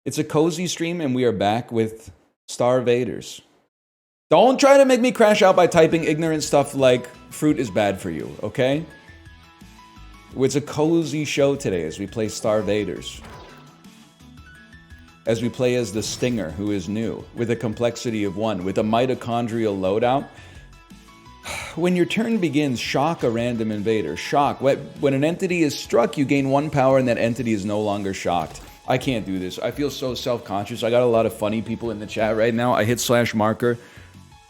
It's a cozy stream, and we are back with StarVaders. Don't try to make me crash out by typing ignorant stuff like fruit is bad for you, okay? It's a cozy show today as we play StarVaders. As we play as the Stinger, who is new, with a complexity of 1, with a mitochondrial loadout. When your turn begins, shock a random invader. Shock. When an entity is struck, you gain 1 power and that entity is no longer shocked. I can't do this. I feel so self-conscious. I got a lot of funny people in the chat right now. I hit /marker.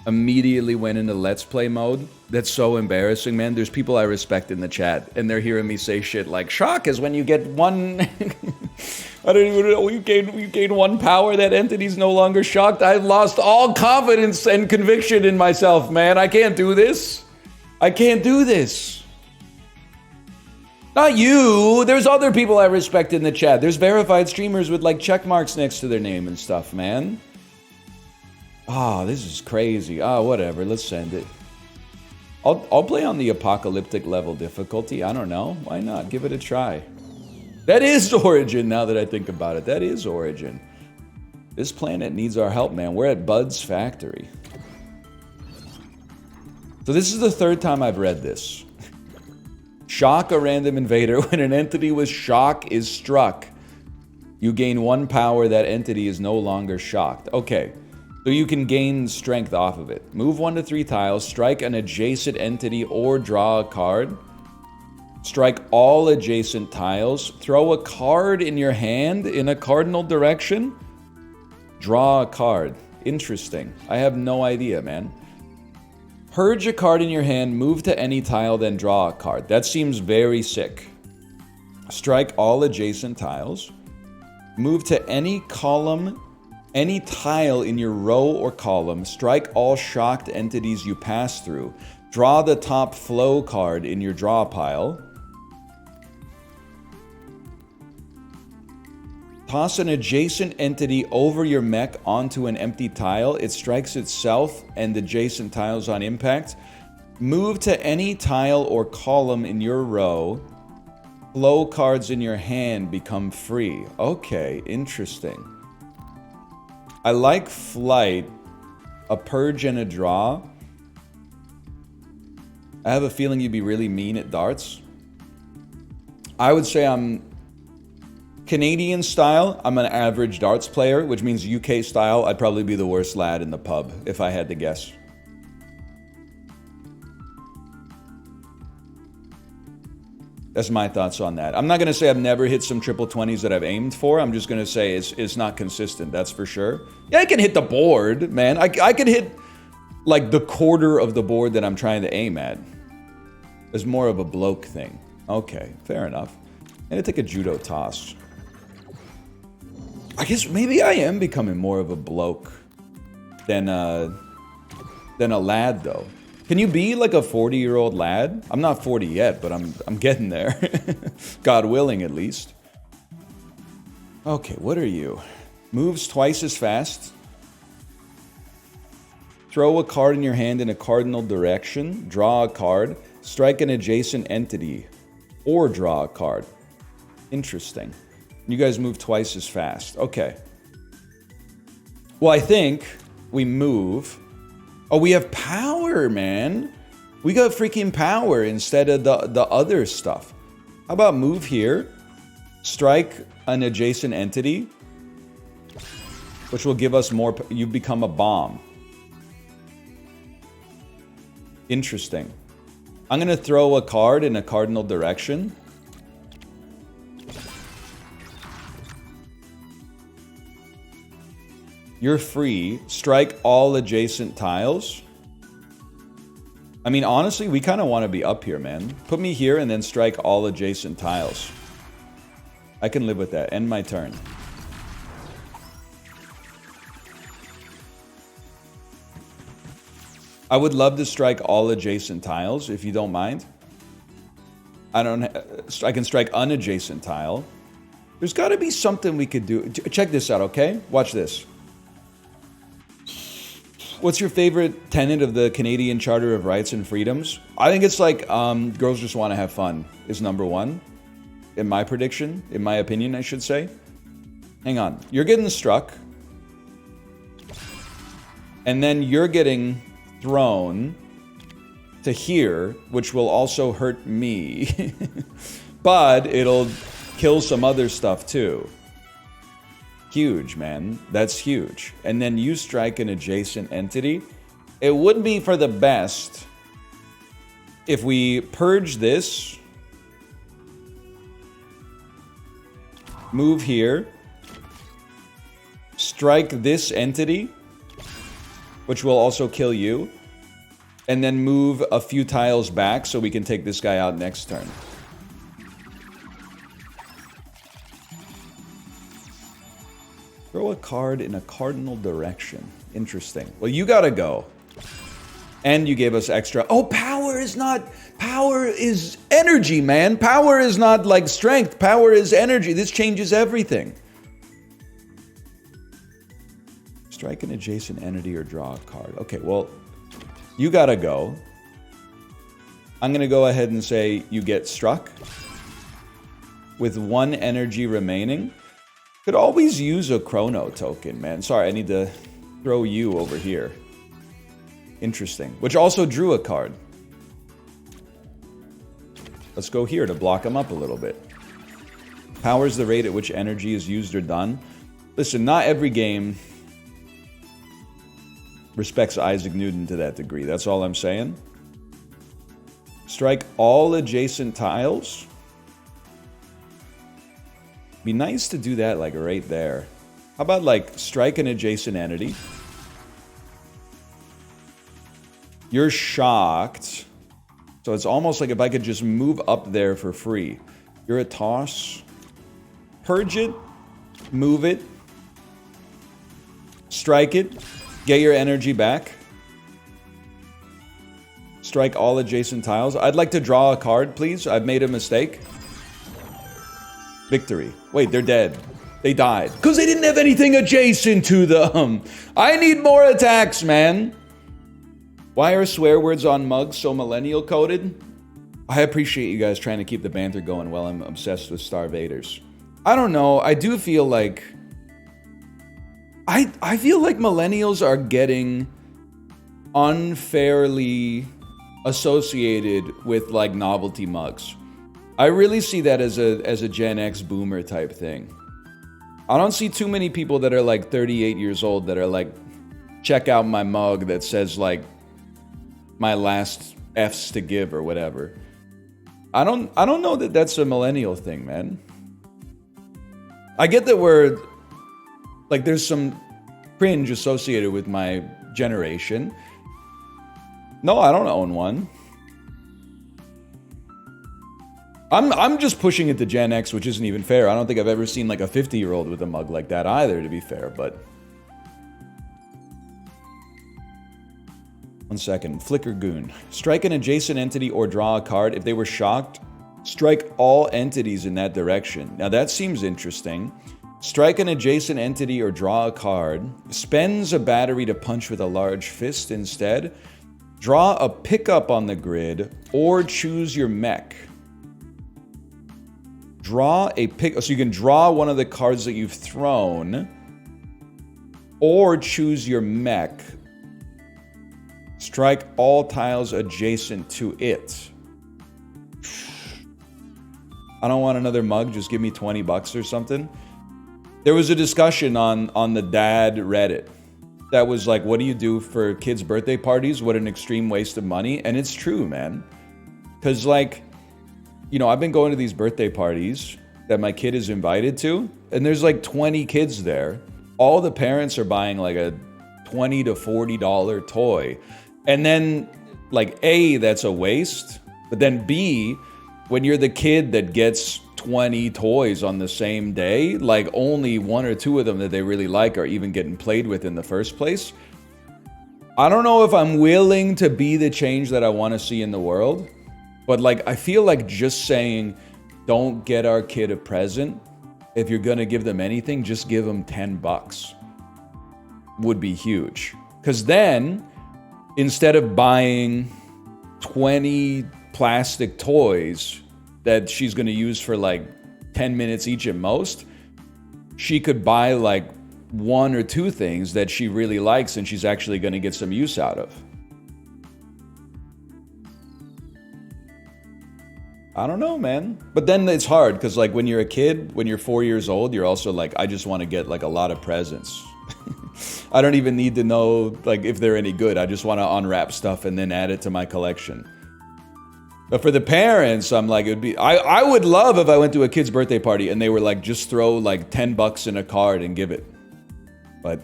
Immediately went into Let's Play mode. That's so embarrassing, man. There's people I respect in the chat, and they're hearing me say shit like, shock is when you get 1... I don't even know, you gain 1 power, that entity's no longer shocked. I've lost all confidence and conviction in myself, man. I can't do this. I can't do this. Not you. There's other people I respect in the chat. There's verified streamers with like check marks next to their name and stuff, man. Ah, this is crazy. Ah, whatever. Let's send it. I'll play on the apocalyptic level difficulty. I don't know. Why not? Give it a try. That is Origin, now that I think about it. That is Origin. This planet needs our help, man. We're at Bud's factory. So this is the 3rd time I've read this. Shock a random invader. When an entity with shock is struck, you gain 1 power. That entity is no longer shocked. Okay. So you can gain strength off of it. Move 1 to 3 tiles, strike an adjacent entity or draw a card. Strike all adjacent tiles. Throw a card in your hand in a cardinal direction. Draw a card. Interesting. I have no idea, man. Purge a card in your hand, move to any tile, then draw a card. That seems very sick. Strike all adjacent tiles. Move to any column, any tile in your row or column. Strike all shocked entities you pass through. Draw the top flow card in your draw pile. Toss an adjacent entity over your mech onto an empty tile. It strikes itself and adjacent tiles on impact. Move to any tile or column in your row. Flow cards in your hand become free. Okay, interesting. I like flight, a purge, and a draw. I have a feeling you'd be really mean at darts. I would say I'm Canadian style. I'm an average darts player, which means UK style, I'd probably be the worst lad in the pub, if I had to guess. That's my thoughts on that. I'm not going to say I've never hit some triple 20s that I've aimed for. I'm just going to say it's not consistent, that's for sure. Yeah, I can hit the board, man. I could hit like the quarter of the board that I'm trying to aim at. It's more of a bloke thing. Okay, fair enough. I'm going to take a judo toss. I guess maybe I am becoming more of a bloke than a lad, though. Can you be like a 40-year-old lad? I'm not 40 yet, but I'm getting there. God willing, at least. Okay, what are you? Moves twice as fast. Throw a card in your hand in a cardinal direction. Draw a card. Strike an adjacent entity. Or draw a card. Interesting. You guys move twice as fast. Okay. Well, I think we move. Oh, we have power, man. We got freaking power instead of the other stuff. How about move here, strike an adjacent entity, which will give us more. You become a bomb. Interesting. I'm going to throw a card in a cardinal direction. You're free. Strike all adjacent tiles. I mean, honestly, we kind of want to be up here, man. Put me here and then strike all adjacent tiles. I can live with that. End my turn. I would love to strike all adjacent tiles, if you don't mind. I can strike unadjacent tile. There's got to be something we could do. Check this out, okay? Watch this. What's your favorite tenet of the Canadian Charter of Rights and Freedoms? I think it's like girls just want to have fun is number 1. In my prediction, in my opinion, I should say. Hang on. You're getting struck. And then you're getting thrown to here, which will also hurt me. But it'll kill some other stuff too. Huge, man. That's huge. And then you strike an adjacent entity. It would be for the best if we purge this, move here, strike this entity, which will also kill you, and then move a few tiles back so we can take this guy out next turn. Throw a card in a cardinal direction. Interesting. Well, you gotta go. And you gave us extra. Oh, power is not... Power is energy, man. Power is not like strength. Power is energy. This changes everything. Strike an adjacent entity or draw a card. Okay, well, you gotta go. I'm gonna go ahead and say you get struck with 1 energy remaining. Could always use a chrono token, man. Sorry, I need to throw you over here. Interesting. Which also drew a card. Let's go here to block him up a little bit. Power's the rate at which energy is used or done. Listen, not every game respects Isaac Newton to that degree. That's all I'm saying. Strike all adjacent tiles. Be nice to do that like right there. How about like strike an adjacent entity? You're shocked. So it's almost like if I could just move up there for free. You're a toss. Purge it. Move it. Strike it. Get your energy back. Strike all adjacent tiles. I'd like to draw a card, please. I've made a mistake. Victory. Wait, they're dead. They died. Because they didn't have anything adjacent to them. I need more attacks, man. Why are swear words on mugs so millennial coded? I appreciate you guys trying to keep the banter going while I'm obsessed with StarVaders. I don't know. I do feel like... I feel like millennials are getting unfairly associated with like novelty mugs. I really see that as a Gen X boomer type thing. I don't see too many people that are like 38 years old that are like, check out my mug that says like my last F's to give or whatever. I don't know that that's a millennial thing, man. I get that we're like there's some cringe associated with my generation. No, I don't own one. I'm just pushing it to Gen X, which isn't even fair. I don't think I've ever seen like a 50-year-old with a mug like that either, to be fair, but... 1 second. Flicker Goon. Strike an adjacent entity or draw a card. If they were shocked, strike all entities in that direction. Now that seems interesting. Strike an adjacent entity or draw a card. Spends a battery to punch with a large fist instead. Draw a pickup on the grid or choose your mech. Draw a pick, so you can draw one of the cards that you've thrown or choose your mech. Strike all tiles adjacent to it. I don't want another mug, just give me 20 bucks or something. There was a discussion on the dad Reddit that was like, what do you do for kids' birthday parties? What an extreme waste of money. And it's true, man. Because like, you know, I've been going to these birthday parties that my kid is invited to, and there's like 20 kids there. All the parents are buying like a $20 to $40 toy. And then, like, A, that's a waste. But then B, when you're the kid that gets 20 toys on the same day, like only 1 or 2 of them that they really like are even getting played with in the first place. I don't know if I'm willing to be the change that I want to see in the world. But like, I feel like just saying, don't get our kid a present. If you're going to give them anything, just give them 10 bucks. Would be huge. Because then, instead of buying 20 plastic toys that she's going to use for like 10 minutes each at most, she could buy like 1 or 2 things that she really likes and she's actually going to get some use out of. I don't know, man. But then it's hard because like when you're a kid, when you're 4 years old, you're also like, I just want to get like a lot of presents. I don't even need to know like if they're any good. I just want to unwrap stuff and then add it to my collection. But for the parents, I'm like, it would be, I would love if I went to a kid's birthday party and they were like, just throw like $10 in a card and give it. But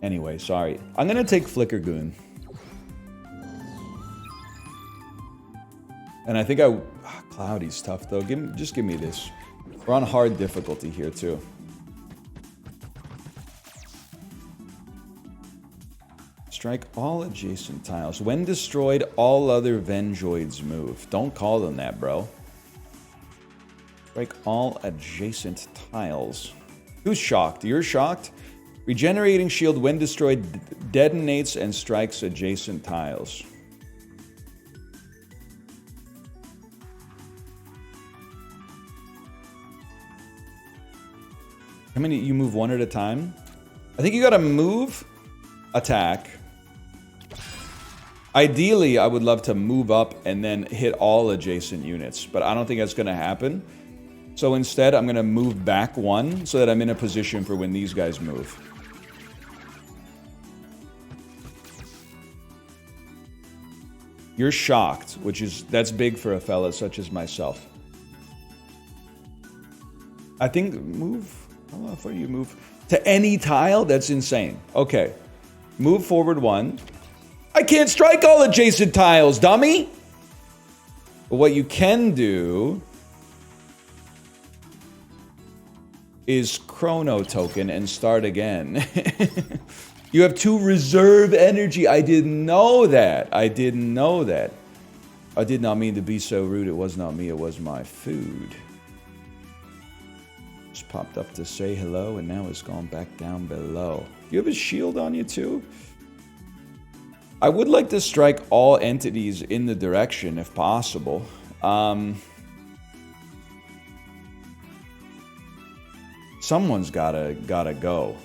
anyway, sorry. I'm going to take Flickergoon. And I think Cloudy's tough though. Just give me this. We're on hard difficulty here too. Strike all adjacent tiles. When destroyed, all other Venjoids move. Don't call them that, bro. Strike all adjacent tiles. Who's shocked? You're shocked? Regenerating shield when destroyed detonates and strikes adjacent tiles. How many? You move 1 at a time? I think you gotta move, attack. Ideally, I would love to move up and then hit all adjacent units, but I don't think that's gonna happen. So instead, I'm gonna move back 1 so that I'm in a position for when these guys move. You're shocked, that's big for a fella such as myself. I think move. How far do you move? To any tile? That's insane. Okay. Move forward 1. I can't strike all adjacent tiles, dummy! But what you can do is Chrono Token and start again. You have 2 reserve energy. I didn't know that. I didn't know that. I did not mean to be so rude. It was not me. It was my food. Just popped up to say hello, and now it's gone back down below. You have a shield on you, too? I would like to strike all entities in the direction, if possible. Someone's gotta go.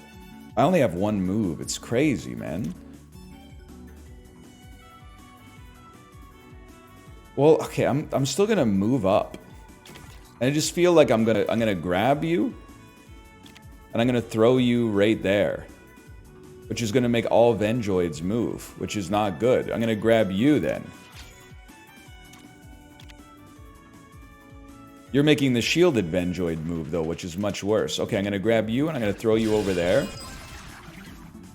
I only have 1 move. It's crazy, man. Well, okay, I'm still gonna move up. And I just feel like I'm gonna grab you, and I'm gonna throw you right there, which is gonna make all Venjoids move, which is not good. I'm gonna grab you then. You're making the shielded Venjoid move though, which is much worse. Okay, I'm gonna grab you and I'm gonna throw you over there.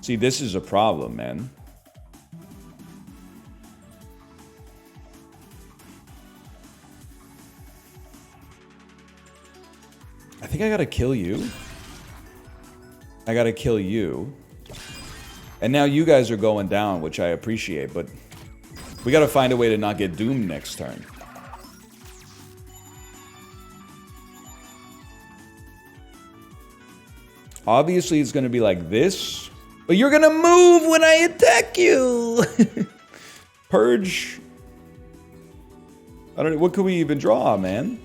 See, this is a problem, man. I think I gotta kill you. I gotta kill you. And now you guys are going down, which I appreciate, but we gotta find a way to not get doomed next turn. Obviously, it's gonna be like this, but you're gonna move when I attack you! Purge. I don't know, what could we even draw, man?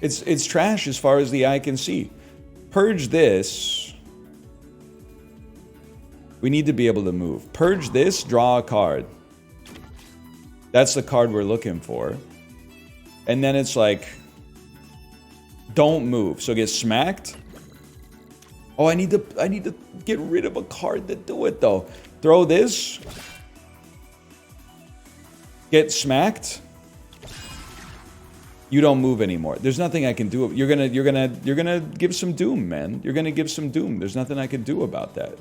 It's trash as far as the eye can see. Purge this. We need to be able to move. Purge this, draw a card. That's the card we're looking for. And then it's like, don't move. So get smacked. Oh, I need to get rid of a card to do it though. Throw this. Get smacked. You don't move anymore. There's nothing I can do. You're gonna give some doom, man. You're gonna give some doom. There's nothing I can do about that.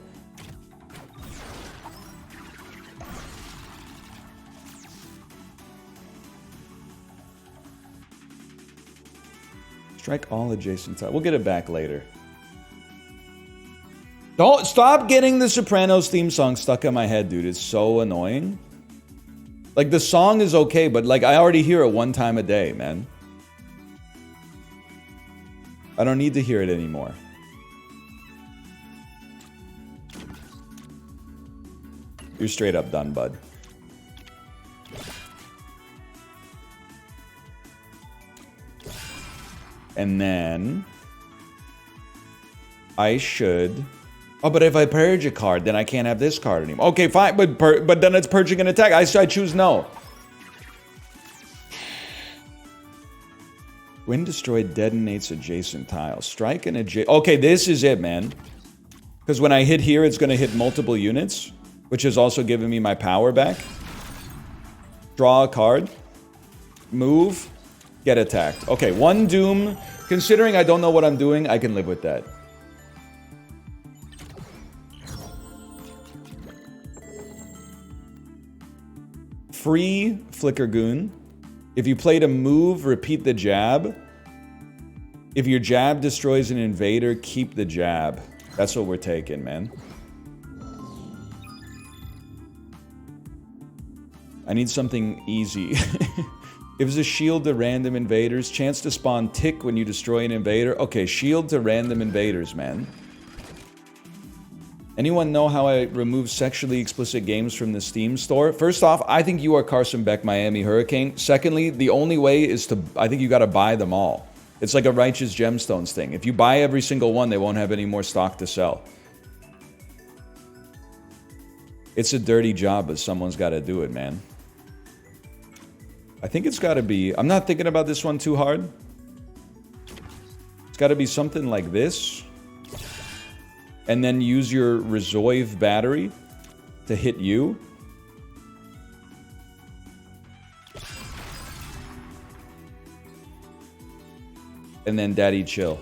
Strike all adjacent tiles. We'll get it back later. Don't stop getting the Sopranos theme song stuck in my head, dude. It's so annoying. Like, the song is okay, but like I already hear it 1 time a day, man. I don't need to hear it anymore. You're straight up done, bud. And then I should... Oh, but if I purge a card, then I can't have this card anymore. Okay, fine, but then it's purging an attack. I choose no. When destroyed, detonates adjacent tiles. Strike an adjacent... Okay, this is it, man. Because when I hit here, it's going to hit multiple units, which has also given me my power back. Draw a card. Move. Get attacked. Okay, 1 Doom. Considering I don't know what I'm doing, I can live with that. Free Flicker Goon. If you played a move, repeat the jab. If your jab destroys an invader, keep the jab. That's what we're taking, man. I need something easy. Gives a shield to random invaders. Chance to spawn tick when you destroy an invader. Okay, shield to random invaders, man. Anyone know how I remove sexually explicit games from the Steam store? First off, I think you are Carson Beck, Miami Hurricane. Secondly, the only way is to... I think you gotta buy them all. It's like a Righteous Gemstones thing. If you buy every single one, they won't have any more stock to sell. It's a dirty job, but someone's gotta do it, man. I think it's gotta be... I'm not thinking about this one too hard. It's gotta be something like this. And then use your Resolve battery to hit you. And then Daddy Chill.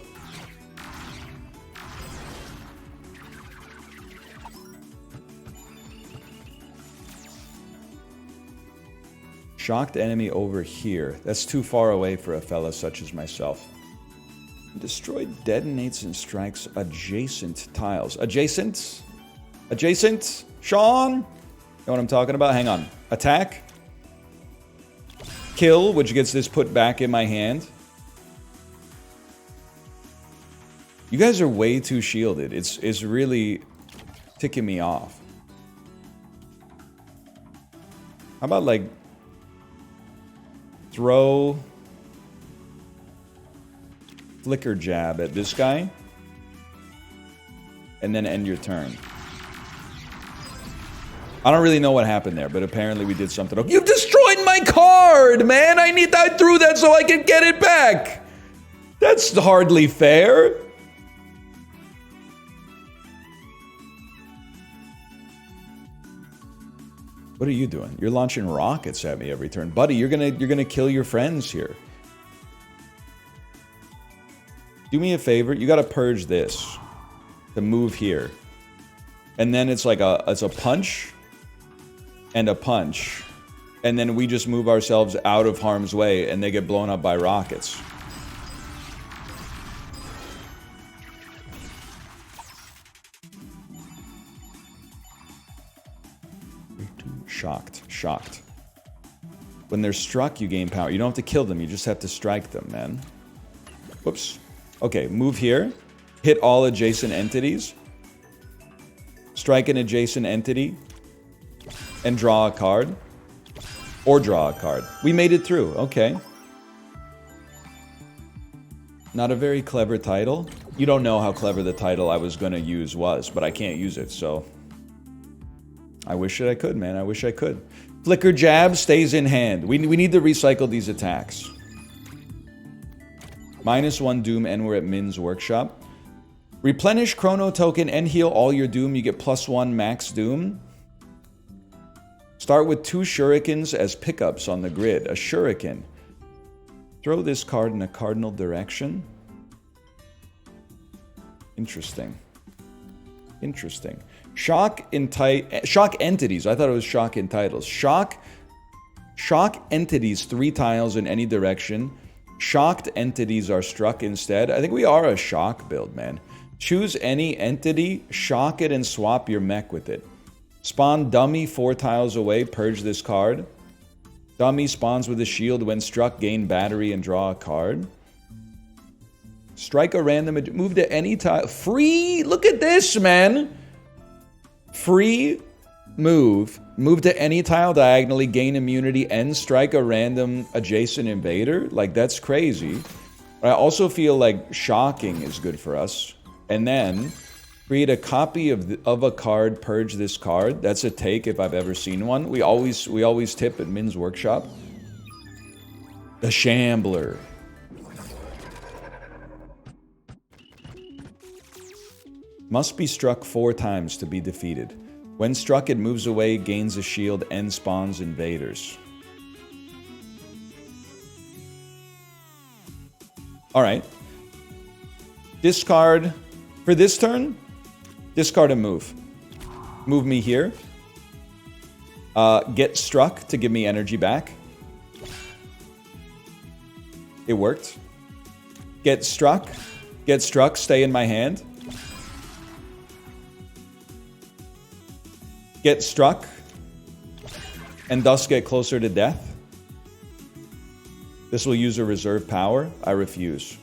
Shocked enemy over here. That's too far away for a fella such as myself. Destroyed detonates and strikes adjacent tiles. Adjacent? Adjacent? Sean? Know what I'm talking about? Hang on. Attack. Kill, which gets this put back in my hand. You guys are way too shielded. It's really ticking me off. How about, like, throw... Flicker jab at this guy. And then end your turn. I don't really know what happened there, but apparently we did something. Oh, you destroyed my card, man! I threw that so I could get it back! That's hardly fair. What are you doing? You're launching rockets at me every turn. Buddy, you're gonna kill your friends here. Do me a favor, you gotta purge this to move here. And then it's like it's a punch and a punch. And then we just move ourselves out of harm's way and they get blown up by rockets. Shocked. Shocked. When they're struck, you gain power. You don't have to kill them, you just have to strike them, man. Whoops. Okay, move here. Hit all adjacent entities. Strike an adjacent entity. And draw a card. Or draw a card. We made it through. Okay. Not a very clever title. You don't know how clever the title I was going to use was, but I can't use it, so... I wish that I could, man. I wish I could. Flicker jab stays in hand. We need to recycle these attacks. -1 Doom and we're at Min's workshop. Replenish Chrono Token and heal all your Doom. You get +1 max Doom. Start with 2 Shurikens as pickups on the grid. A Shuriken. Throw this card in a cardinal direction. Interesting. Interesting. Shock entities. I thought it was shock in titles. Shock entities 3 tiles in any direction. Shocked entities are struck instead. I think we are a shock build, man. Choose any entity, shock it, and swap your mech with it. Spawn dummy 4 tiles away, purge this card. Dummy spawns with a shield when struck, gain battery, and draw a card. Strike a random... Move to any tile. Free! Look at this, man! Free move. Move to any tile diagonally, gain immunity, and strike a random adjacent invader. Like, that's crazy. I also feel like shocking is good for us. And then create a copy of a card, purge this card. That's a take if I've ever seen one. We always tip at Min's workshop. The Shambler. Must be struck 4 times to be defeated. When struck, it moves away, gains a shield, and spawns invaders. Alright. Discard. For this turn, discard a move. Move me here. Get struck to give me energy back. It worked. Get struck. Get struck, stay in my hand. Get struck, and thus get closer to death. This will use a reserve power. I refuse.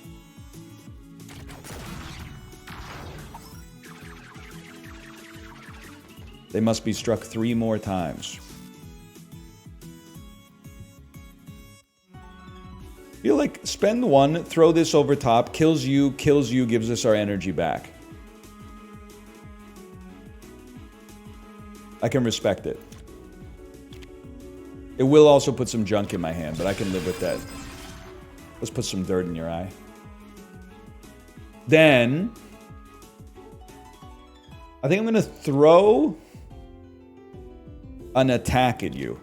They must be struck 3 more times. Feel like spend 1, throw this over top, kills you, gives us our energy back. I can respect it. It will also put some junk in my hand, but I can live with that. Let's put some dirt in your eye. Then, I think I'm going to throw an attack at you.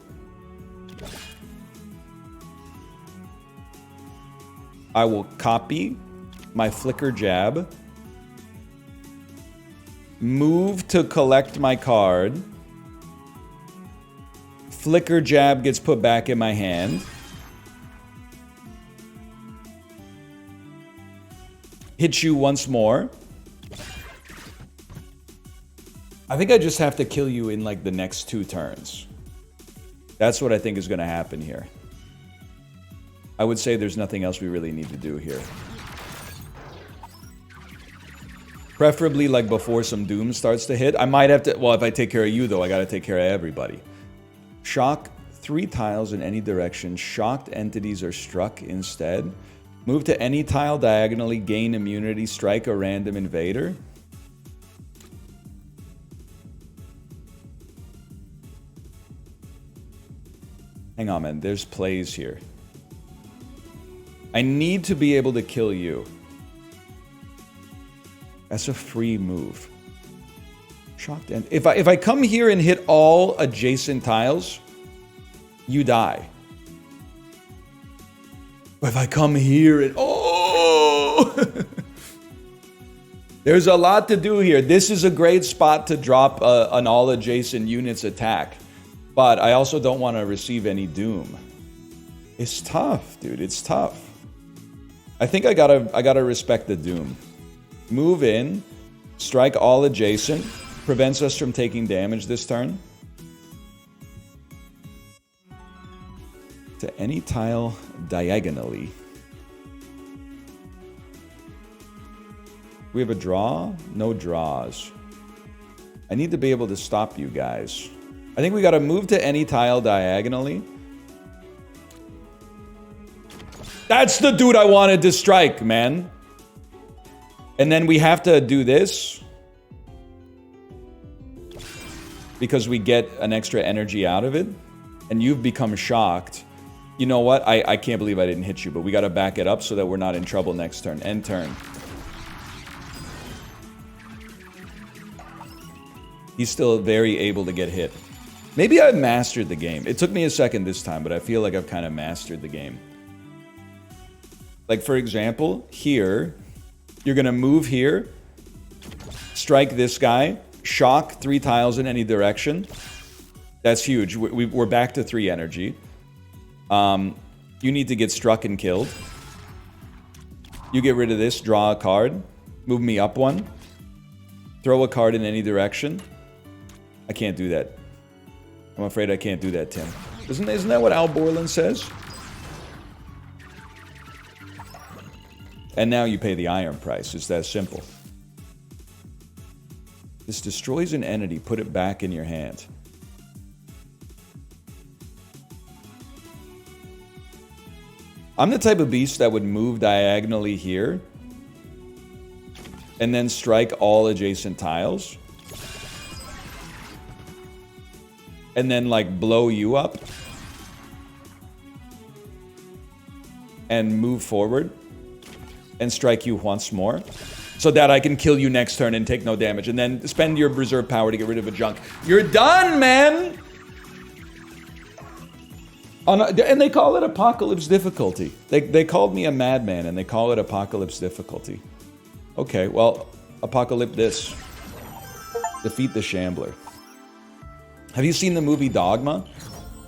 I will copy my flicker jab, move to collect my card. Flicker jab gets put back in my hand. Hit you once more. I think I just have to kill you in like the next 2 turns. That's what I think is going to happen here. I would say there's nothing else we really need to do here. Preferably like before some doom starts to hit. I might have to... Well, if I take care of you though, I got to take care of everybody. Shock 3 tiles in any direction. Shocked entities are struck instead. Move to any tile diagonally. Gain immunity. Strike a random invader. Hang on, man. There's plays here. I need to be able to kill you. That's a free move. Shocked and if I come here and hit all adjacent tiles, you die. But if I come here and there's a lot to do here. This is a great spot to drop an all adjacent units attack, but I also don't want to receive any doom. It's tough, dude. It's tough. I think I gotta respect the doom. Move in, strike all adjacent. Prevents us from taking damage this turn. To any tile diagonally. We have a draw? No draws. I need to be able to stop you guys. I think we gotta move to any tile diagonally. That's the dude I wanted to strike, man. And then we have to do this. Because we get an extra energy out of it. And you've become shocked. You know what? I can't believe I didn't hit you. But we got to back it up so that we're not in trouble next turn. End turn. He's still very able to get hit. Maybe I've mastered the game. It took me a second this time. But I feel like I've kind of mastered the game. Like, for example, here. You're going to move here. Strike this guy. Shock 3 tiles in any direction. That's huge. We're back to 3 energy. You need to get struck and killed. You get rid of this. Draw a card. Move me up 1. Throw a card in any direction. I can't do that. I'm afraid I can't do that, Tim. Isn't that what Al Borland says? And now you pay the iron price. It's that simple. This destroys an entity. Put it back in your hand. I'm the type of beast that would move diagonally here. and then strike all adjacent tiles. And then, like, blow you up. And move forward. And strike you once more. So that I can kill you next turn and take no damage. And then spend your reserve power to get rid of a junk. You're done, man! And they call it Apocalypse Difficulty. They called me a madman, and they call it Apocalypse Difficulty. Okay, well, Apocalypse this. Defeat the Shambler. Have you seen the movie Dogma?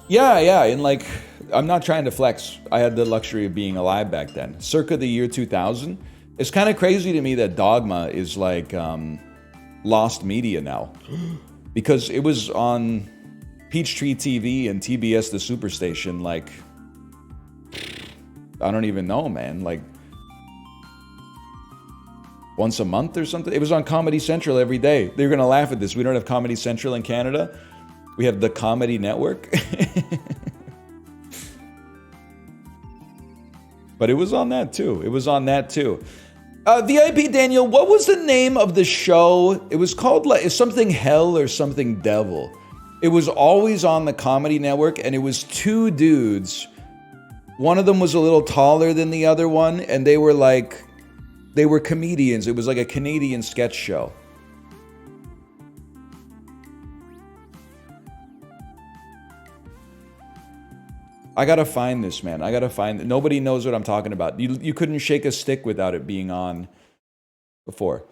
Yeah, and like, I'm not trying to flex. I had the luxury of being alive back then. Circa the year 2000. It's kind of crazy to me that Dogma is like lost media now. Because it was on Peachtree TV and TBS the Superstation, like, I don't even know, man. Like, once a month or something? It was on Comedy Central every day. They're gonna laugh at this. We don't have Comedy Central in Canada. We have the Comedy Network. But it was on that too. VIP Daniel, what was the name of the show? It was called like something Hell or something Devil. It was always on the Comedy Network, and it was two dudes. One of them was a little taller than the other one, and they were comedians. It was like a Canadian sketch show. I gotta find this, man. I gotta find it. Nobody knows what I'm talking about. You couldn't shake a stick without it being on before.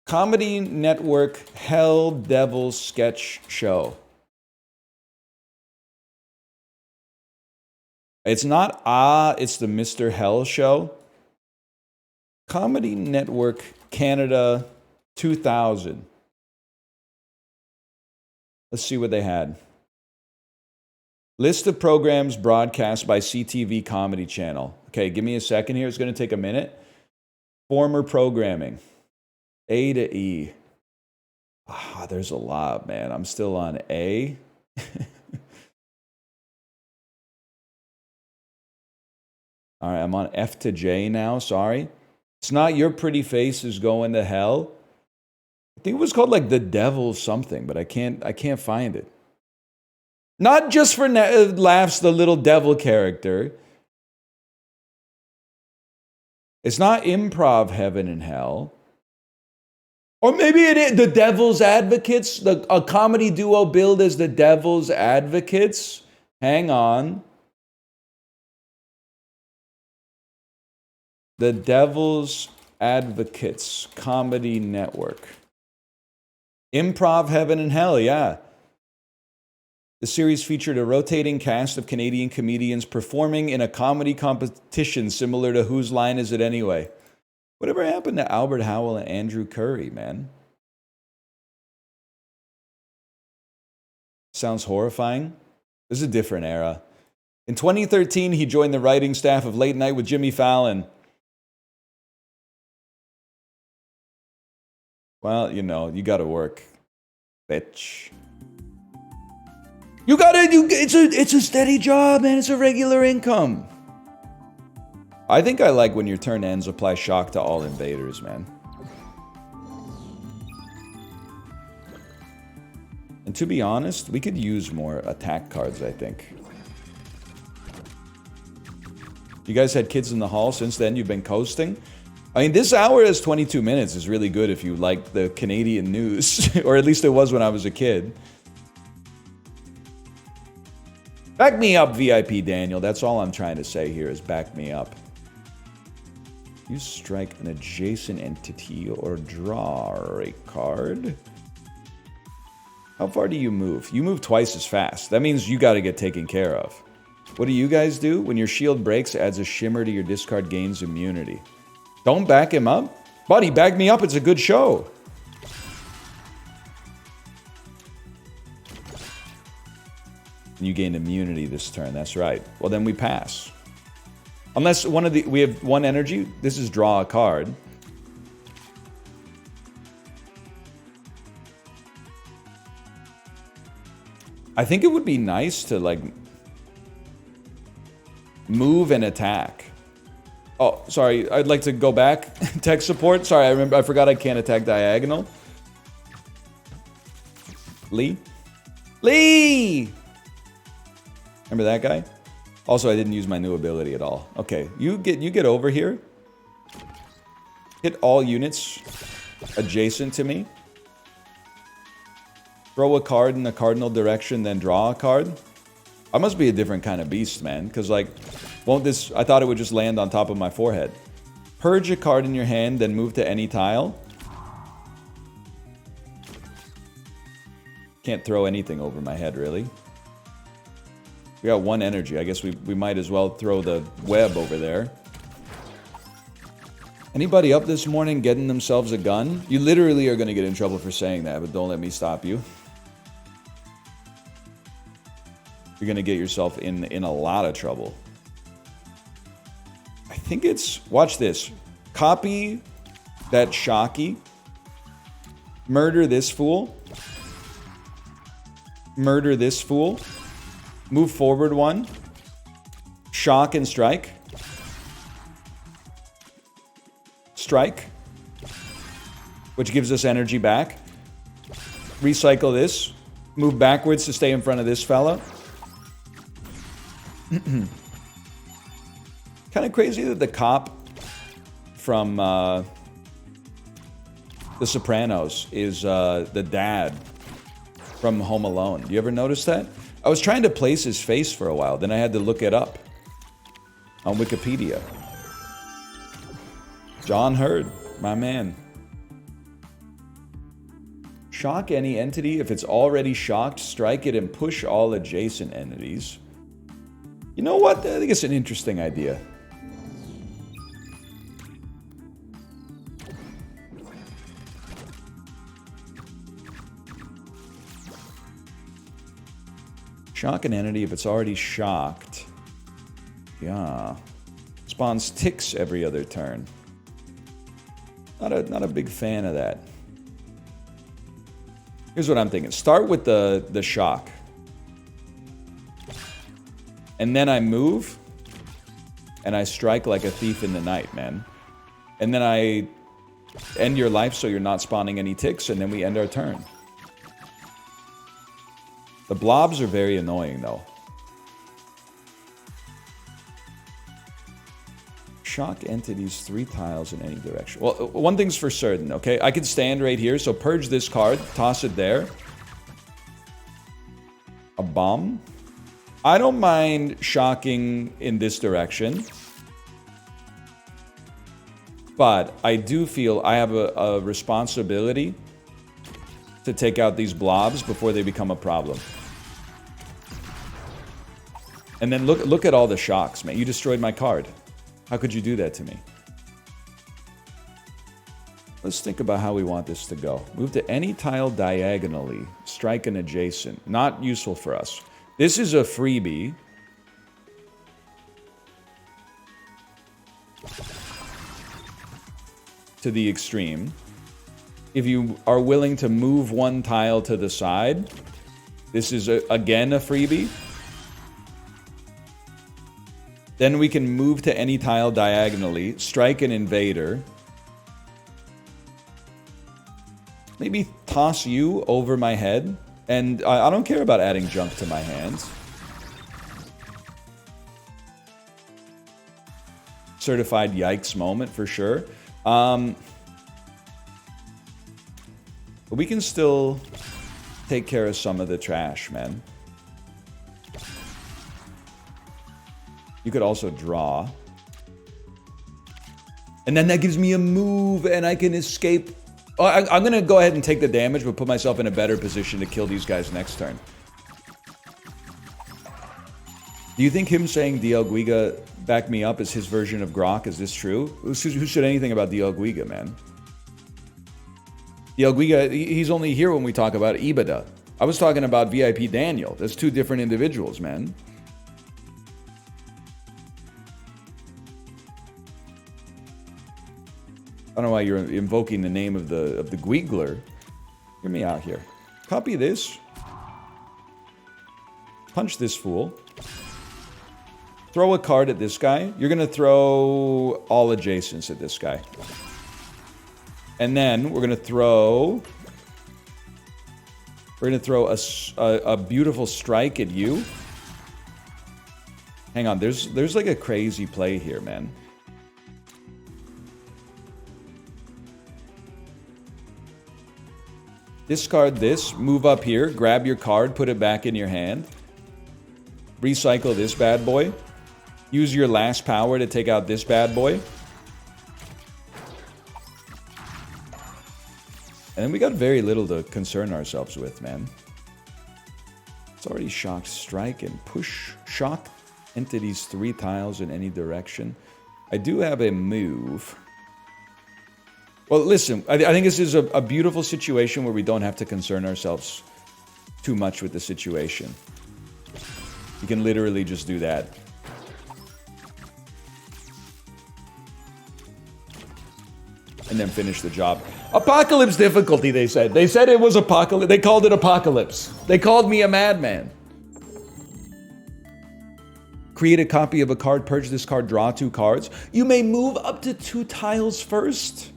Comedy Network Hell Devil Sketch Show. It's not it's the Mr. Hell Show. Comedy Network Canada 2000. Let's see what they had. List of programs broadcast by CTV Comedy Channel. Okay, give me a second here. It's going to take a minute. Former programming. A to E. There's a lot, man. I'm still on A. All right, I'm on F to J now. Sorry. It's not Your Pretty Face Is Going to Hell. I think it was called like The Devil something, but I can't find it. Not just for laughs, the little devil character. It's not Improv Heaven and Hell. Or maybe it is The Devil's Advocates, a comedy duo billed as The Devil's Advocates. Hang on. The Devil's Advocates Comedy Network. Improv Heaven and Hell, yeah. The series featured a rotating cast of Canadian comedians performing in a comedy competition similar to Whose Line Is It Anyway? Whatever happened to Albert Howell and Andrew Curry, man? Sounds horrifying. This is a different era. In 2013, he joined the writing staff of Late Night with Jimmy Fallon. Well, you know, you gotta work, bitch. It's a steady job, man. It's a regular income. I think I like when your turn ends, apply shock to all invaders, man. And to be honest, we could use more attack cards, I think. You guys had kids in the hall since then? You've been coasting? I mean, this hour is 22 minutes is really good if you like the Canadian news. Or at least it was when I was a kid. Back me up, VIP Daniel. That's all I'm trying to say here is back me up. You strike an adjacent entity or draw a card. How far do you move? You move twice as fast. That means you got to get taken care of. What do you guys do? When your shield breaks, it adds a shimmer to your discard, gains immunity. Don't back him up. Buddy, back me up. It's a good show. You gain immunity this turn. That's right. Well, then we pass. Unless we have one energy. This is draw a card. I think it would be nice to like move and attack. Oh, sorry. I'd like to go back. Tech support. Sorry, I forgot I can't attack diagonal. Lee? Lee! Remember that guy? Also, I didn't use my new ability at all. Okay, you get over here. Hit all units adjacent to me. Throw a card in the cardinal direction, then draw a card. I must be a different kind of beast, man. Because, like, won't this... I thought it would just land on top of my forehead. Purge a card in your hand, then move to any tile. Can't throw anything over my head, really. We got 1 energy. I guess we might as well throw the web over there. Anybody up this morning getting themselves a gun? You literally are going to get in trouble for saying that, but don't let me stop you. You're going to get yourself in a lot of trouble. I think it's... Watch this. Copy that Shocky. Murder this fool. Murder this fool. Move forward 1. Shock and strike. Strike. Which gives us energy back. Recycle this. Move backwards to stay in front of this fella. Kind of crazy that the cop from The Sopranos is the dad from Home Alone. Do you ever notice that? I was trying to place his face for a while, then I had to look it up on Wikipedia. John Hurd, my man. Shock any entity. If it's already shocked, strike it and push all adjacent entities. You know what? I think it's an interesting idea. Shock an entity if it's already shocked. Yeah. Spawns ticks every other turn. Not a big fan of that. Here's what I'm thinking. Start with the shock. And then I move. And I strike like a thief in the night, man. And then I end your life so you're not spawning any ticks. And then we end our turn. The blobs are very annoying, though. Shock entities 3 tiles in any direction. Well, one thing's for certain, okay? I can stand right here, so purge this card, toss it there. A bomb. I don't mind shocking in this direction. But I do feel I have a responsibility to take out these blobs before they become a problem. And then look at all the shocks, man. You destroyed my card. How could you do that to me? Let's think about how we want this to go. Move to any tile diagonally. Strike an adjacent. Not useful for us. This is a freebie. To the extreme. If you are willing to move 1 tile to the side, this is again a freebie. Then we can move to any tile diagonally, strike an invader. Maybe toss you over my head. And I don't care about adding junk to my hands. Certified yikes moment for sure. But we can still take care of some of the trash, man. You could also draw. And then that gives me a move and I can escape. Oh, I'm going to go ahead and take the damage, but put myself in a better position to kill these guys next turn. Do you think him saying DL Guiga back me up is his version of Grok? Is this true? Who said anything about DL Guiga, man? DL Guiga, he's only here when we talk about Ibada. I was talking about VIP Daniel. That's 2 different individuals, man. I don't know why you're invoking the name of the Guigler. Hear me out here. Copy this. Punch this fool. throw a card at this guy. You're going to throw all adjacents at this guy. And then we're going to throw... We're going to throw a beautiful strike at you. Hang on, there's like a crazy play here, man. Discard this, move up here, grab your card, put it back in your hand. Recycle this bad boy. Use your last power to take out this bad boy. And then we got very little to concern ourselves with, man. It's already shocked strike and push shock entities 3 tiles in any direction. I do have a move. Well, listen, I think this is a beautiful situation where we don't have to concern ourselves too much with the situation. You can literally just do that. And then finish the job. Apocalypse difficulty, they said. They said it was apocalypse. They called it apocalypse. They called me a madman. Create a copy of a card, purge this card, draw 2 cards. You may move up to 2 tiles first.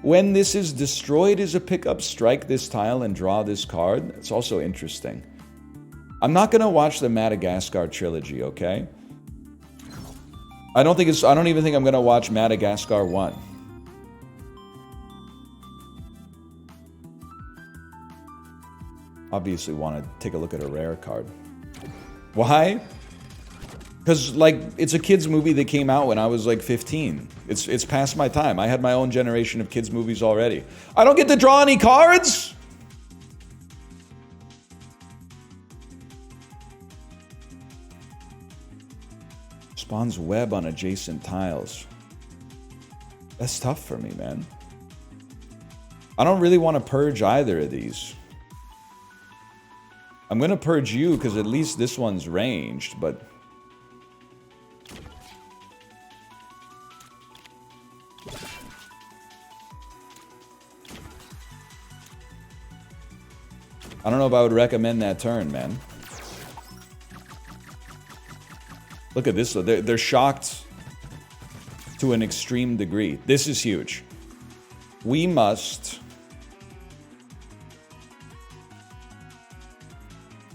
When this is destroyed as a pickup, strike this tile and draw this card. It's also interesting. I'm not going to watch the Madagascar trilogy, okay? I don't even think I'm going to watch Madagascar 1. Obviously want to take a look at a rare card. Why? Because, like, it's a kid's movie that came out when I was, like, 15. It's past my time. I had my own generation of kids' movies already. I don't get to draw any cards? Spawns web on adjacent tiles. That's tough for me, man. I don't really want to purge either of these. I'm going to purge you because at least this one's ranged, but... I don't know if I would recommend that turn, man. Look at this. They're shocked to an extreme degree. This is huge. We must...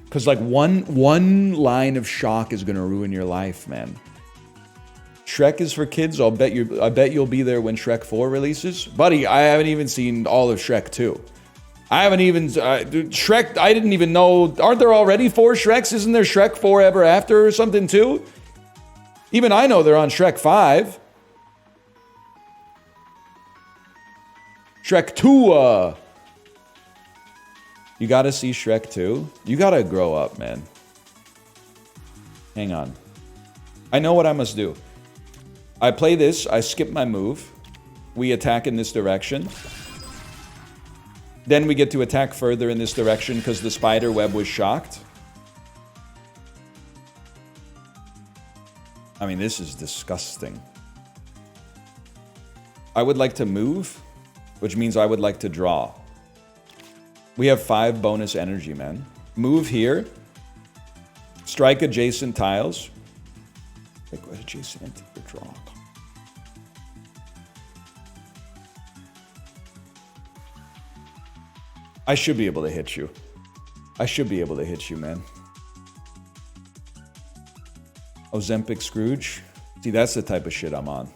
Because, like, one line of shock is going to ruin your life, man. Shrek is for kids. I bet you'll be there when Shrek 4 releases. Buddy, I haven't even seen all of Shrek 2. I haven't even... Shrek, I didn't even know... Aren't there already 4 Shreks? Isn't there Shrek 4 Ever After or something, too? Even I know they're on Shrek 5. Shrek 2, You gotta see Shrek 2? You gotta grow up, man. Hang on. I know what I must do. I play this, I skip my move. We attack in this direction. Then we get to attack further in this direction because the spider web was shocked. I mean, this is disgusting. I would like to move, which means I would like to draw. We have 5 bonus energy, man. Move here. Strike adjacent tiles. Like adjacent entity, draw. I should be able to hit you. I should be able to hit you, man. Ozempic Scrooge. See, that's the type of shit I'm on.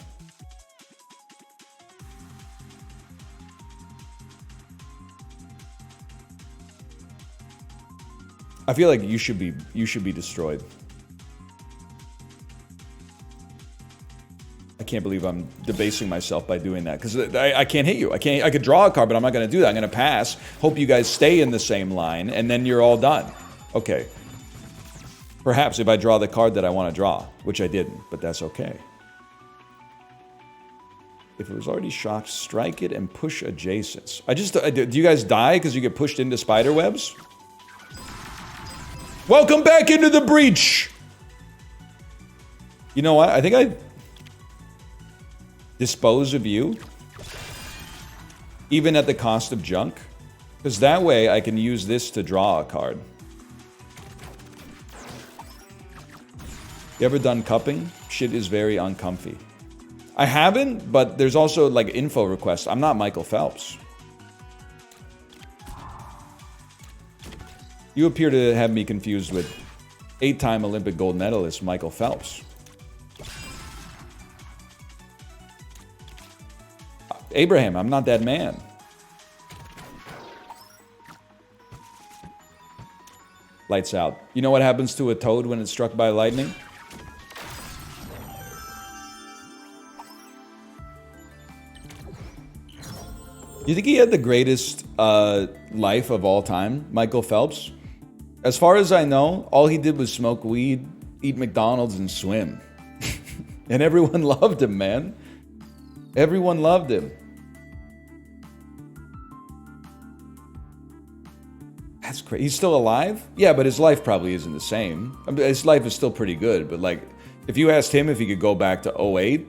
I feel like you should be destroyed. I can't believe I'm debasing myself by doing that because I can't hit you. I could draw a card, but I'm not going to do that. I'm going to pass. Hope you guys stay in the same line, and then you're all done. Okay. Perhaps if I draw the card that I want to draw, which I didn't, but that's okay. If it was already shocked, strike it and push adjacents. Do you guys die because you get pushed into spider webs? Welcome back into the breach! You know what? I think I dispose of you, even at the cost of junk, because that way I can use this to draw a card. You ever done cupping? Shit is very uncomfy. I haven't, but there's also like info requests. I'm not Michael Phelps. You appear to have me confused with 8-time Olympic gold medalist Michael Phelps. Abraham, I'm not that man. Lights out. You know what happens to a toad when it's struck by lightning? You think he had the greatest life of all time, Michael Phelps? As far as I know, all he did was smoke weed, eat McDonald's, and swim. And everyone loved him, man. Everyone loved him. That's crazy. He's still alive? Yeah, but his life probably isn't the same. I mean, his life is still pretty good, but like, if you asked him if he could go back to 08,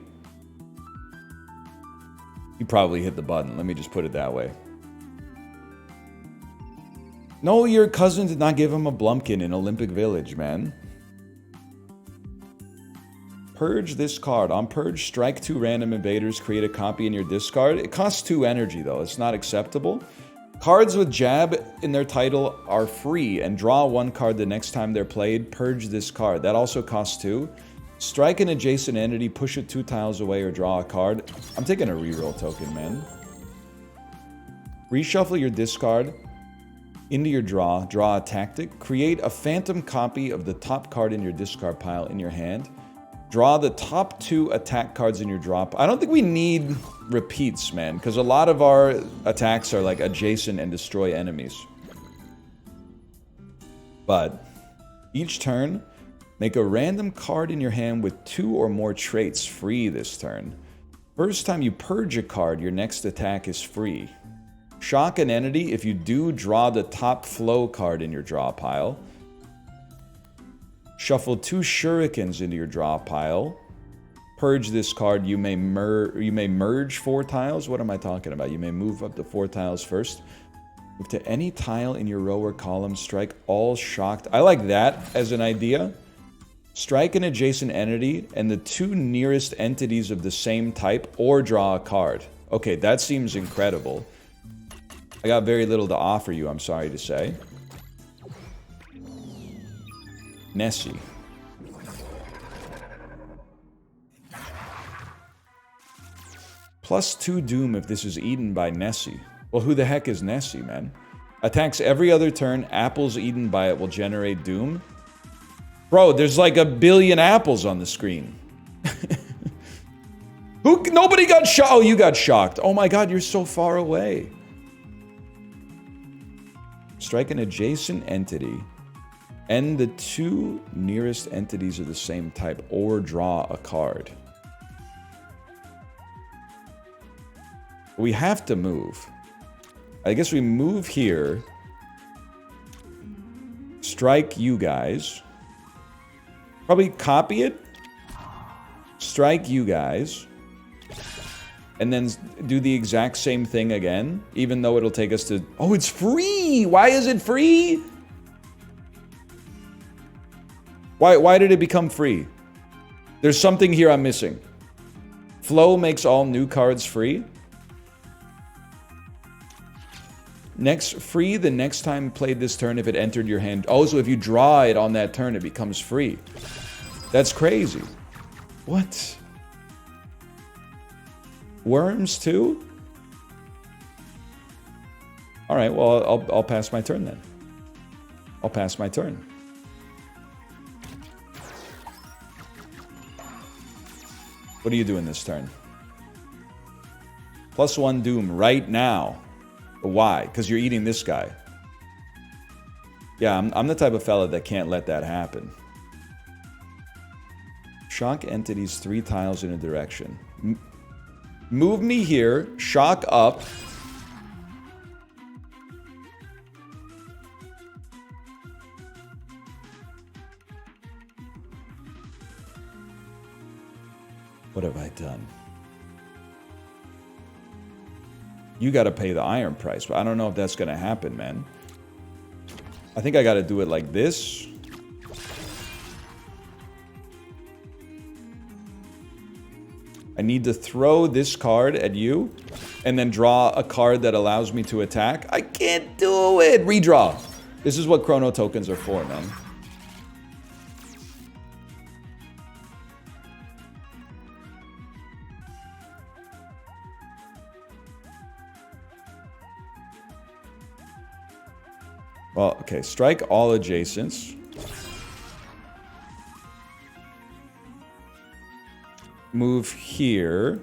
he probably hit the button. Let me just put it that way. No, your cousin did not give him a Blumpkin in Olympic Village, man. Purge this card. On Purge, strike 2 random invaders, create a copy in your discard. It costs 2 energy, though. It's not acceptable. Cards with Jab in their title are free, and draw 1 card the next time they're played. Purge this card. That also costs 2. Strike an adjacent entity, push it 2 tiles away, or draw a card. I'm taking a reroll token, man. Reshuffle your discard into your draw. Draw a tactic. Create a phantom copy of the top card in your discard pile in your hand. Draw the top 2 attack cards in your drop. I don't think we need repeats, man, because a lot of our attacks are like adjacent and destroy enemies. But each turn, make a random card in your hand with 2 or more traits free this turn. First time you purge a card, your next attack is free. Shock an entity. If you do, draw the top flow card in your draw pile. Shuffle 2 shurikens into your draw pile. Purge this card. You may merge 4 tiles. What am I talking about? You may move up to 4 tiles first. Move to any tile in your row or column. Strike all shocked. I like that as an idea. Strike an adjacent entity and the 2 nearest entities of the same type, or draw a card. Okay, that seems incredible. I got very little to offer you, I'm sorry to say. Nessie. +2 Doom if this is eaten by Nessie. Well, who the heck is Nessie, man? Attacks every other turn. Apples eaten by it will generate Doom. Bro, there's like a billion apples on the screen. Nobody got shocked. Oh, you got shocked. Oh my god, you're so far away. Strike an adjacent entity. And the 2 nearest entities of the same type, or draw a card. We have to move. I guess we move here. Strike you guys. Probably copy it. Strike you guys. And then do the exact same thing again. Even though it'll take us to... Oh, it's free! Why is it free? Why did it become free? There's something here I'm missing. Flow makes all new cards free. Free the next time played this turn if it entered your hand. Oh, so if you draw it on that turn, it becomes free. That's crazy. What? Worms too? Alright, well, I'll pass my turn then. I'll pass my turn. What are you doing this turn? +1 Doom right now. Why? Because you're eating this guy. Yeah, I'm the type of fella that can't let that happen. Shock entities 3 tiles in a direction. Move me here. Shock up. What have I done? You got to pay the iron price, but I don't know if that's going to happen, man. I think I got to do it like this. I need to throw this card at you and then draw a card that allows me to attack. I can't do it. Redraw. This is what chrono tokens are for, man. Well, okay, strike all adjacents. Move here.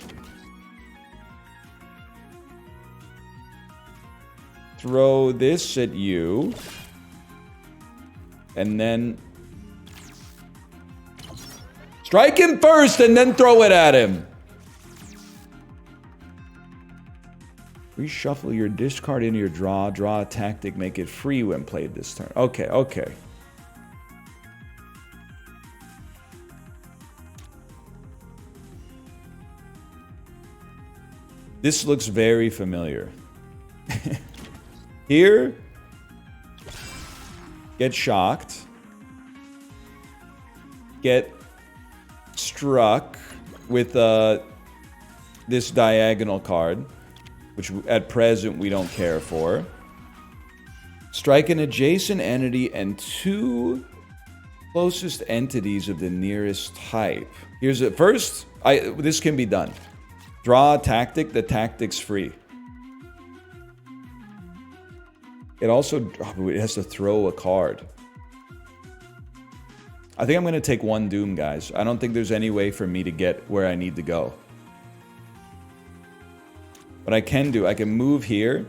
Throw this at you. And then... strike him first and then throw it at him! Reshuffle your discard into your draw. Draw a tactic. Make it free when played this turn. Okay, okay. This looks very familiar. Here. Get shocked. Get struck with this diagonal card, which at present we don't care for. Strike an adjacent entity and 2 closest entities of the nearest type. Here's it. First, this can be done. Draw a tactic. The tactic's free. It also it has to throw a card. I think I'm going to take 1 Doom, guys. I don't think there's any way for me to get where I need to go. What I can do, I can move here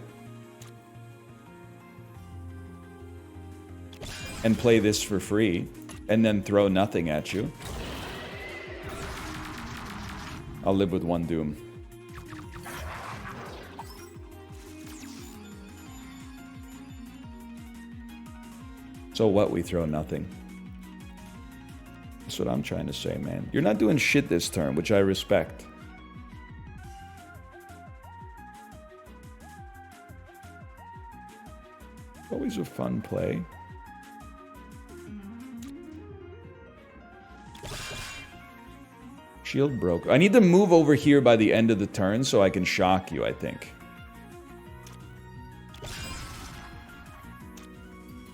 and play this for free and then throw nothing at you. I'll live with 1 Doom. So what, we throw nothing? That's what I'm trying to say, man. You're not doing shit this turn, which I respect. Always a fun play. Shield broke. I need to move over here by the end of the turn so I can shock you, I think.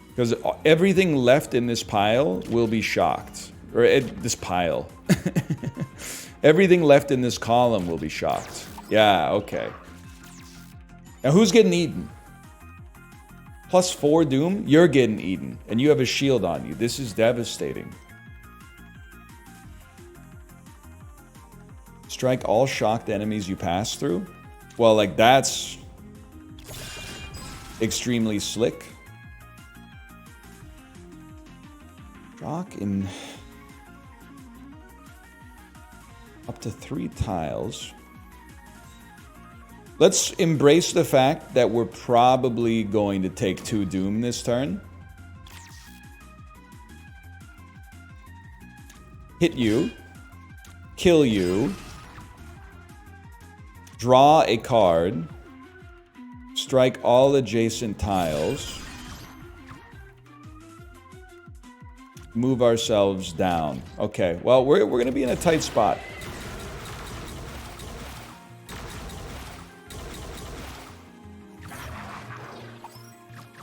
Because everything left in this pile will be shocked. Or this pile. Everything left in this column will be shocked. Yeah, okay. Now who's getting eaten? +4 Doom? You're getting eaten. And you have a shield on you. This is devastating. Strike all shocked enemies you pass through? Well, like, that's extremely slick. Shock in up to 3 tiles. Let's embrace the fact that we're probably going to take 2 Doom this turn. Hit you. Kill you. Draw a card. Strike all adjacent tiles. Move ourselves down. Okay, well, we're going to be in a tight spot.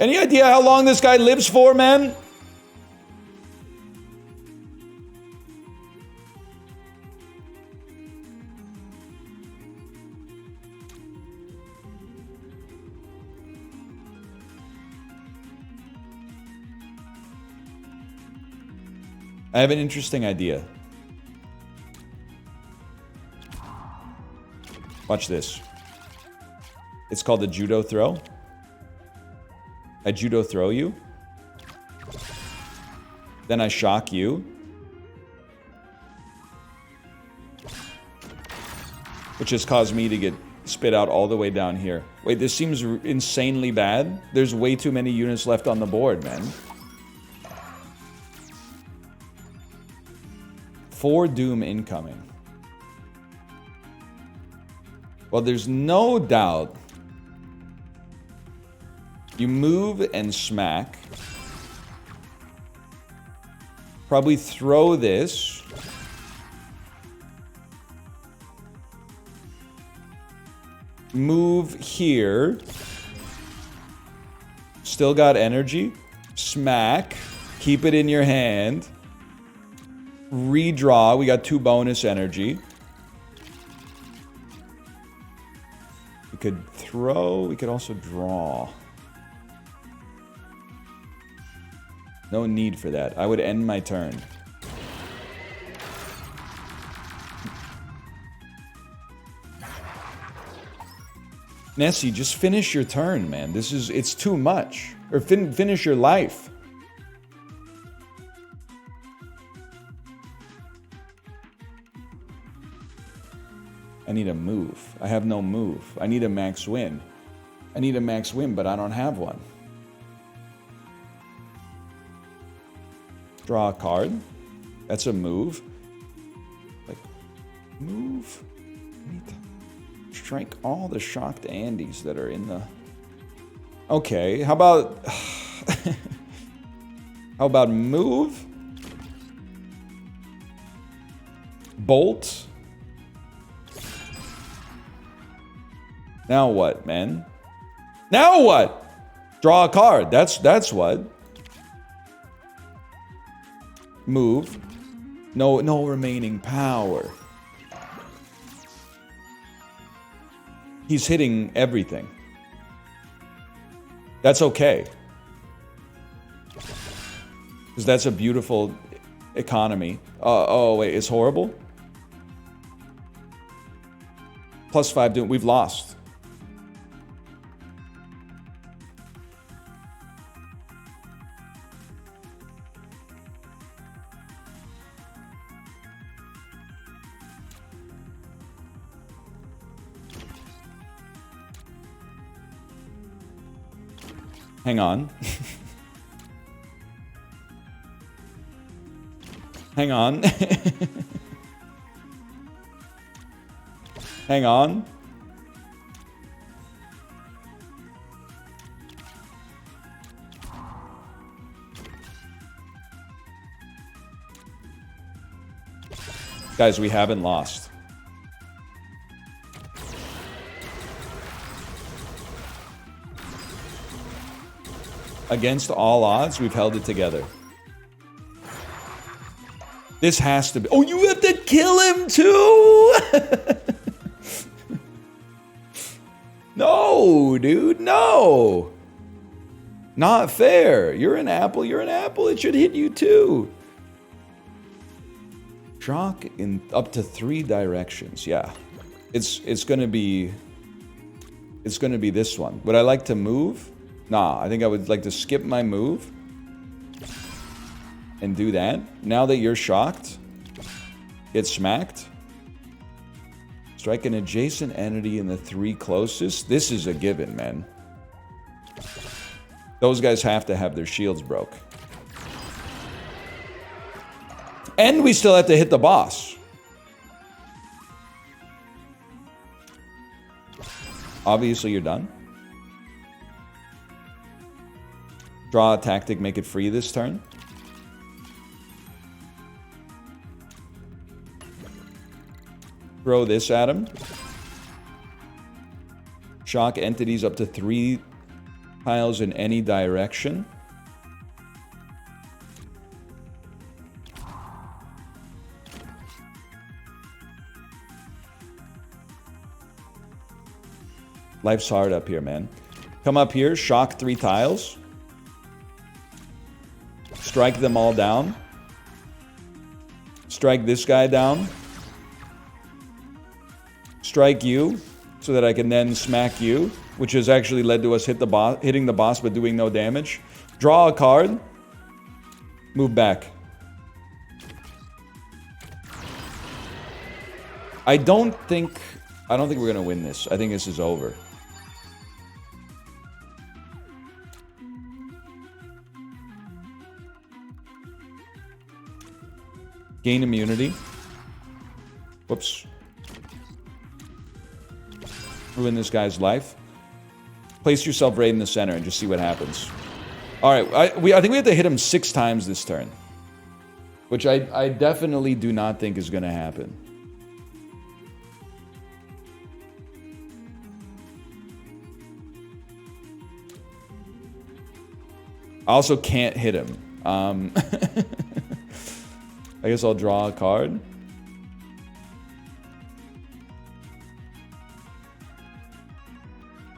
Any idea how long this guy lives for, man? I have an interesting idea. Watch this. It's called the judo throw. I judo throw you. Then I shock you. Which has caused me to get spit out all the way down here. Wait, this seems insanely bad. There's way too many units left on the board, man. 4 Doom incoming. Well, there's no doubt. You move and smack. Probably throw this. Move here. Still got energy. Smack. Keep it in your hand. Redraw. We got 2 bonus energy. We could throw. We could also draw. No need for that. I would end my turn. Nessie, just finish your turn, man. It's too much. Or finish your life. I need a move. I have no move. I need a max win. I need a max win, but I don't have one. Draw a card. That's a move. Like, move. I need to strike all the shocked Andes that are in the... Okay, how about... how about move? Bolt. Now what, man? Now what? Draw a card. That's what. Move. No remaining power. He's hitting everything. That's okay. Because that's a beautiful economy. Oh, wait, it's horrible? +5 doing... We've lost. Hang on. Hang on. Hang on. Guys, we haven't lost. Against all odds, we've held it together. This has to be... Oh, you have to kill him too? No, dude, no. Not fair. You're an apple, you're an apple. It should hit you too. Shock in up to 3 directions. Yeah. It's gonna be... It's gonna be this one. Would I like to move? Nah, I think I would like to skip my move and do that. Now that you're shocked, get smacked. Strike an adjacent entity in the 3 closest. This is a given, man. Those guys have to have their shields broke. And we still have to hit the boss. Obviously, you're done. Draw a tactic, make it free this turn. Throw this at him. Shock entities up to 3 tiles in any direction. Life's hard up here, man. Come up here, shock 3 tiles. Strike them all down. Strike this guy down. Strike you, so that I can then smack you, which has actually led to us hitting the boss but doing no damage. Draw a card. Move back. I don't think we're gonna win this. I think this is over. Gain immunity. Whoops. Ruin this guy's life. Place yourself right in the center and just see what happens. Alright, I think we have to hit him 6 times this turn. Which I definitely do not think is going to happen. I also can't hit him. I guess I'll draw a card.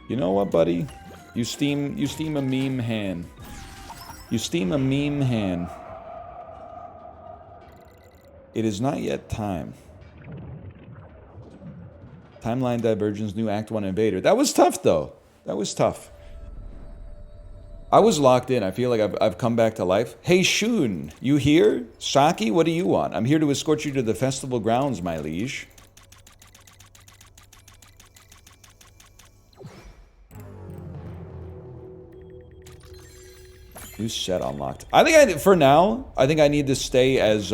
You know what, buddy? You steam a meme hand. You steam a meme hand. It is not yet time. Timeline divergence, new Act 1 Invader. That was tough, though. That was tough. I was locked in. I feel like I've come back to life. Hey, Shun, you here? Saki, what do you want? I'm here to escort you to the festival grounds, my liege. New set unlocked. I think for now, I think I need to stay as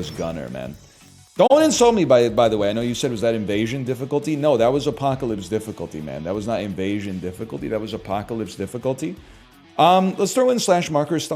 Gunner, man. Don't insult me, by the way. I know you said, was that invasion difficulty? No, that was apocalypse difficulty, man. That was not invasion difficulty. That was apocalypse difficulty. Let's throw in /marker star.